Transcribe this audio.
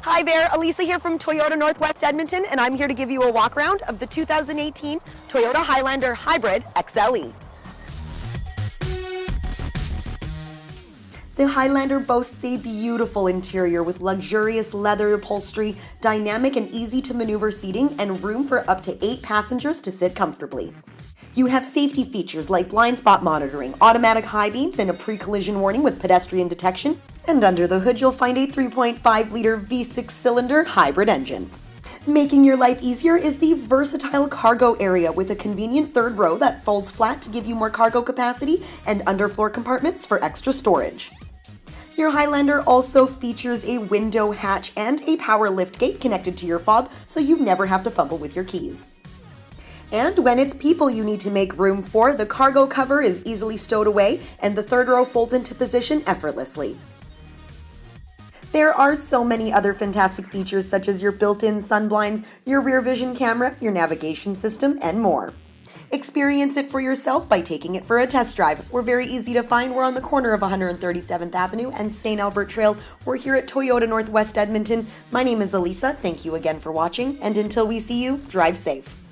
Hi there, Elisa here from Toyota Northwest Edmonton, and I'm here to give you a walk around of the 2018 Toyota Highlander Hybrid XLE. The Highlander boasts a beautiful interior with luxurious leather upholstery, dynamic and easy to maneuver seating, and room for up to 8 passengers to sit comfortably. You have safety features like blind spot monitoring, automatic high beams, and a pre-collision warning with pedestrian detection. And under the hood, you'll find a 3.5-liter V6 cylinder hybrid engine. Making your life easier is the versatile cargo area with a convenient third row that folds flat to give you more cargo capacity and underfloor compartments for extra storage. Your Highlander also features a window hatch and a power lift gate connected to your fob, so you never have to fumble with your keys. And when it's people you need to make room for, the cargo cover is easily stowed away and the third row folds into position effortlessly. There are so many other fantastic features such as your built-in sunblinds, your rear vision camera, your navigation system, and more. Experience it for yourself by taking it for a test drive. We're very easy to find. We're on the corner of 137th Avenue and St. Albert Trail. We're here at Toyota Northwest Edmonton. My name is Elisa. Thank you again for watching, and until we see you, drive safe.